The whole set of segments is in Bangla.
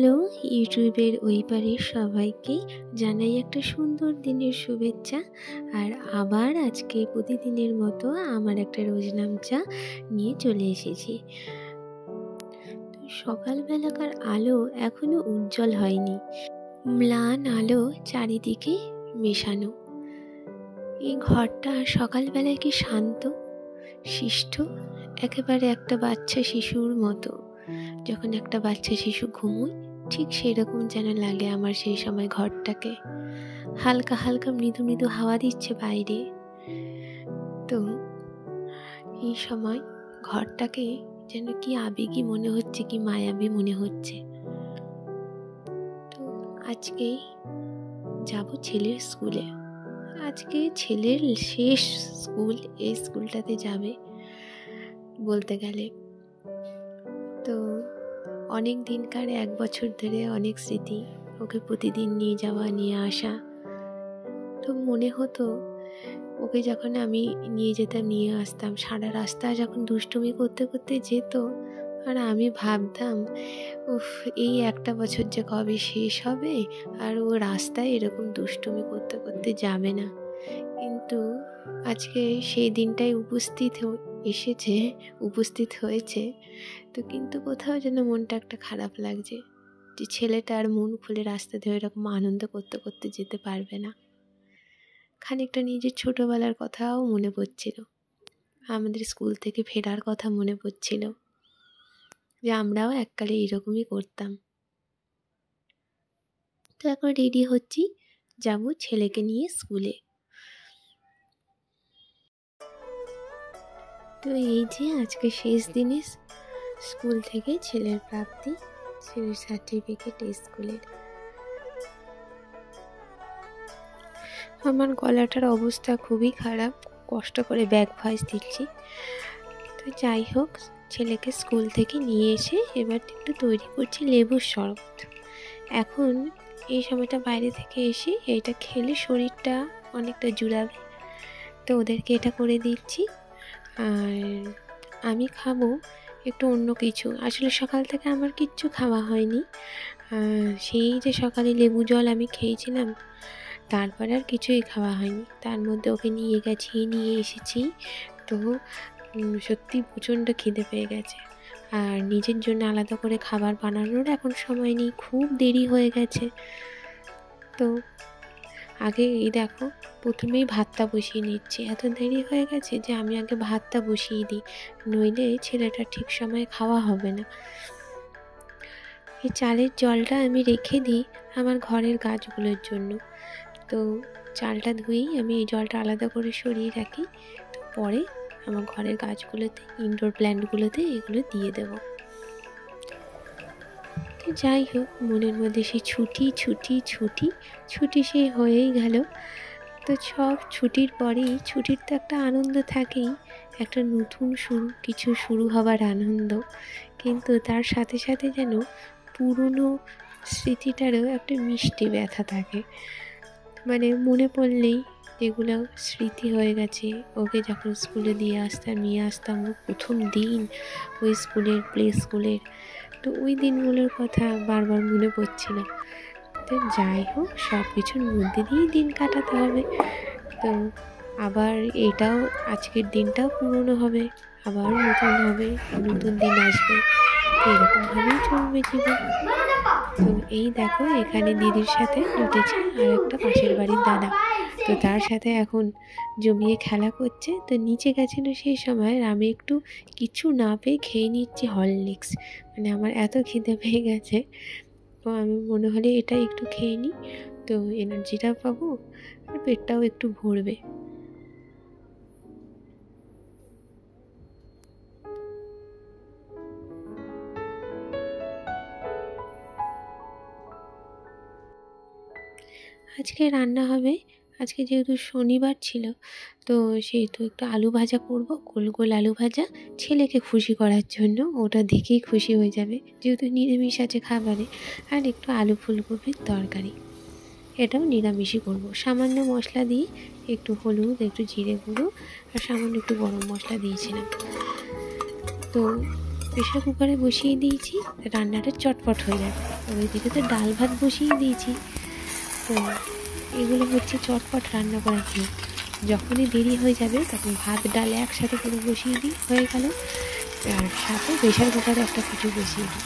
হ্যালো ইউটিউবের ওই পারের সবাইকে জানাই একটা সুন্দর দিনের শুভেচ্ছা। আর আবার আজকে প্রতিদিনের মতো আমার একটা রোজনাম চা নিয়ে চলে এসেছি। তো সকালবেলাকার আলো এখনো উজ্জ্বল হয়নি, ম্লান আলো চারিদিকে মেশানো। এই ঘরটা সকালবেলায় কি শান্ত, শিষ্ট, একেবারে একটা বাচ্চা শিশুর মতো। যখন একটা বাচ্চা শিশু ঘুমোয় ঠিক সেরকম যেন লাগে আমার সেই সময় ঘরটাকে। হালকা হালকা মৃদু মৃদু হাওয়া দিচ্ছে বাইরে। তো এই সময় ঘরটাকে যেন কি আবেগী মনে হচ্ছে, কি মায়াবী মনে হচ্ছে। তো আজকে যাব ছেলের স্কুলে। আজকে ছেলের শেষ স্কুল, এই স্কুলটাতে যাবে বলতে গেলে। তো অনেক দিনকার 1 বছর ধরে অনেক স্মৃতি, ওকে প্রতিদিন নিয়ে যাওয়া নিয়ে আসা। তো মনে হতো ওকে যখন আমি নিয়ে যেতাম নিয়ে আসতাম, সারা রাস্তা যখন দুষ্টুমি করতে করতে যেত, আর আমি ভাবতাম উফ, এই 1টা বছর যে কবে শেষ হবে আর ও রাস্তায় এরকম দুষ্টুমি করতে করতে যাবে না। কিন্তু আজকে সেই দিনটাই উপস্থিত হয়েছে। তো কিন্তু কোথাও যেন মনটা একটা খারাপ লাগছে যে ছেলেটা আর মন খুলে রাস্তা দিয়ে এরকম আনন্দ করতে করতে যেতে পারবে না। খানিকটা নিজের ছোটবেলার কথাও মনে পড়ছিল, আমাদের স্কুল থেকে ফেরার কথা মনে পড়ছিল যে আমরাও এককালে এরকমই করতাম। তো এখন রেডি হচ্ছি, যাব ছেলেকে নিয়ে স্কুলে। তো এই যে আজকে শেষ দিনে স্কুল থেকে ছেলের প্রাপ্তি, ছেলের সার্টিফিকেট স্কুলের। আমার গলাটার অবস্থা খুবই খারাপ, কষ্ট করে ব্যাক ভয়েস দিচ্ছি। তো যাই হোক, ছেলেকে স্কুল থেকে নিয়ে এসে এবার একটু তৈরি করছি লেবুর শরবত। এখন এই সময়টা বাইরে থেকে এসে এটা খেলে শরীরটা অনেকটা জুড়াবে, তো ওদেরকে এটা করে দিচ্ছি। আর আমি খাবো একটু অন্য কিছু। আসলে সকাল থেকে আমার কিচ্ছু খাওয়া হয়নি। সেই যে সকালে লেবু জল আমি খেয়েছিলাম, তারপরে আর কিছুই খাওয়া হয়নি। তার মধ্যে ওকে নিয়ে এসেছি। তো সত্যি প্রচণ্ড খিদে পেয়ে গেছে। আর নিজের জন্য আলাদা করে খাবার বানানোর এখন সময় নেই, খুব দেরি হয়ে গেছে। তো আগে এই দেখো, প্রথমেই ভাতটা বসিয়ে নিচ্ছি। এত দেরি হয়ে গেছে যে আমি আগে ভাতটা বসিয়ে দিই, নইলে ছেলেটা ঠিক সময়ে খাওয়া হবে না। এই চালের জলটা আমি রেখে দিই আমার ঘরের গাছগুলোর জন্য। তো চালটা ধুয়েই আমি এই জলটা আলাদা করে সরিয়ে রাখি। তো পরে আমার ঘরের গাছগুলোতে, ইনডোর প্ল্যান্টগুলোতে এগুলো দিয়ে দেবো। তো যাই হোক, মনের মধ্যে সেই ছুটি সেই হয়েই গেল। তো সব ছুটির পরেই, ছুটির তো একটা আনন্দ থাকেই, একটা নতুন কিছু শুরু হবার আনন্দ। কিন্তু তার সাথে সাথে যেন পুরনো স্মৃতিটারও একটা মিষ্টি ব্যথা থাকে। মানে মনে পড়লেই যেগুলো স্মৃতি হয়ে গেছে, ওকে যখন স্কুলে নিয়ে আসতাম ওর প্রথম দিন ওই প্লে স্কুলের, তো ওই দিনগুলোর কথা বারবার মনে পড়ছিল। তো যাই হোক, সব কিছুর মধ্যে দিয়েই দিন কাটাতে হবে। তো আবার আজকের দিনটাও পুরনো হবে, আবার নতুন হবে, নতুন দিন আসবে। তো এরকমভাবেই চলবে জীবন। তো এই দেখো, এখানে দিদির সাথে উঠেছে আর একটা পাশের বাড়ির দাদা। তো তার সাথে এখন জমিয়ে খেলা করছে। তো নিচে গেছিল সেই সময়, আর আমি একটু কিছু না পেয়ে খেয়ে নিচ্ছি হরলিক্স। মানে আমার এত খিদে পেয়ে গেছে, তো আমি মনে হলে এটা একটু খেয়ে নিই, তো এনার্জিটাও পাবো আর পেটটাও একটু ভরবে। আজকে রান্না হবে, আজকে যেহেতু শনিবার ছিল, তো সেহেতু একটু আলু ভাজা করব, গোল গোল আলু ভাজা, ছেলেকে খুশি করার জন্য। ওটা দেখেই খুশি হয়ে যাবে, যেহেতু নিরামিষ আছে খাবারে। আর একটু আলু ফুলকপির তরকারি, এটাও নিরামিষই করব। সামান্য মশলা দিয়ে, একটু হলুদ, একটু জিরে গুঁড়ো আর সামান্য একটু গরম মশলা দিয়েছিলাম। তো প্রেশার কুকারে বসিয়ে দিয়েছি, রান্নাটা চটপট হয়ে যাবে। আর ওইদিকে তো ডাল ভাত বসিয়ে দিয়েছি। তো এগুলো হচ্ছে চটপট রান্না করার নিয়ম। যখনই দেরি হয়ে যাবে তখন ভাত ডাল একসাথে করে বসিয়ে দিই, হয়ে গেল। আর সাথে প্রেশার কুকারে একটা কিছু বসিয়ে দিই,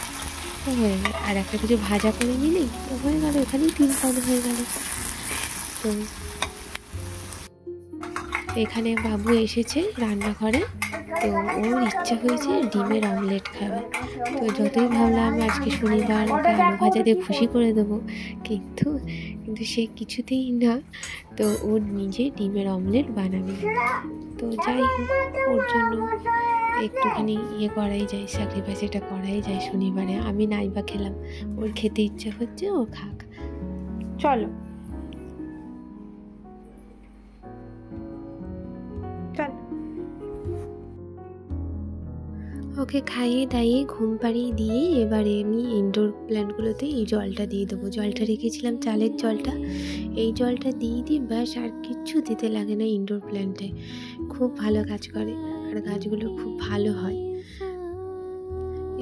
তো হয়ে গেল। আর একটা কিছু ভাজা করে নিলেই তো হয়ে গেল, এখানেই 3 পদ হয়ে গেল। তো এখানে বাবু এসেছে রান্নাঘরে, তো ওর ইচ্ছা হয়েছে ডিমের অমলেট খাবে। তো যতই ভাবলাম আজকে শনিবার, ওকে আলু ভাজা দিয়ে খুশি করে দেবো, কিন্তু সে কিছুতেই না। তো ওর নিজে ডিমের অমলেট বানাবে। তো যাই হোক, ওর জন্য একটুখানি করাই যায়, স্যাক্রিফাইস এটা করাই যায় শনিবারে। আমি নাই বা খেলাম, ওর খেতে ইচ্ছা হচ্ছে, ও খাক। চলো চল। ওকে খাইয়ে দাইয়ে ঘুম পাড়িয়ে দিয়ে এবারে আমি ইনডোর প্ল্যান্টগুলোতে এই জলটা দিয়ে দেবো। জলটা রেখেছিলাম, চালের জলটা, এই জলটা দিয়ে দিই, ব্যাস আর কিচ্ছু দিতে লাগে না। ইনডোর প্ল্যান্টে খুব ভালো কাজ করে, আর গাছগুলো খুব ভালো হয়।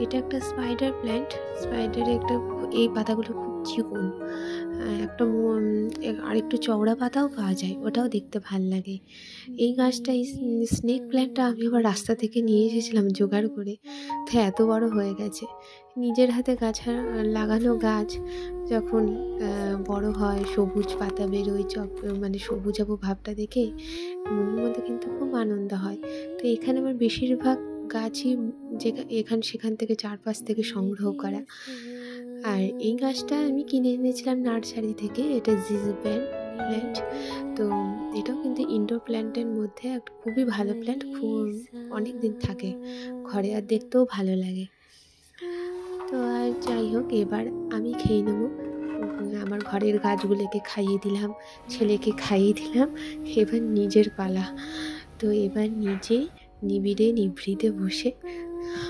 এটা একটা স্পাইডার প্ল্যান্ট। স্পাইডারে একটা, এই পাতাগুলো খুব চিকন, একটা আর একটু চওড়া পাতাও পাওয়া যায়, ওটাও দেখতে ভাল লাগে। এই গাছটা, এই স্নেক প্ল্যান্টটা আমি আবার রাস্তা থেকে নিয়ে এসেছিলাম জোগাড় করে, তো এত বড় হয়ে গেছে। নিজের হাতে গাছ লাগানো গাছ যখন বড় হয়, সবুজ পাতা বেরোয়, মানে সবুজাবু ভাবটা দেখে মনের মধ্যে কিন্তু খুব আনন্দ হয়। তো এখানে আমার বেশিরভাগ গাছই সেখান থেকে চারপাশ থেকে সংগ্রহ করা। আর এই গাছটা আমি কিনে এনেছিলাম নার্সারি থেকে, এটা জিজিব্যান প্ল্যান্ট। তো এটাও কিন্তু ইনডোর প্ল্যান্টের মধ্যে একটা খুবই ভালো প্ল্যান্ট, খুব অনেক দিন থাকে ঘরে, আর দেখতেও ভালো লাগে। তো আর যাই হোক, এবার আমি খেয়ে নেবো। আমার ঘরের গাছগুলোকে খাইয়ে দিলাম, ছেলেকে খাইয়ে দিলাম, এবার নিজের পালা। তো এবার নিজে নিবিড়ে নিভৃতে বসে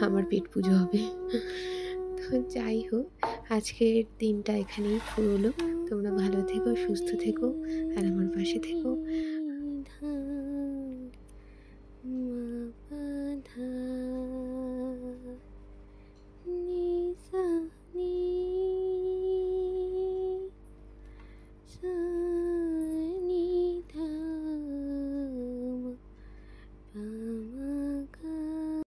আমার পেট পুজো হবে। তো যাই হোক, আজকের দিনটা এখানেই ফুরোলো। তোমরা ভালো থেকো, সুস্থ থেকো, আর আমার পাশে থেকো।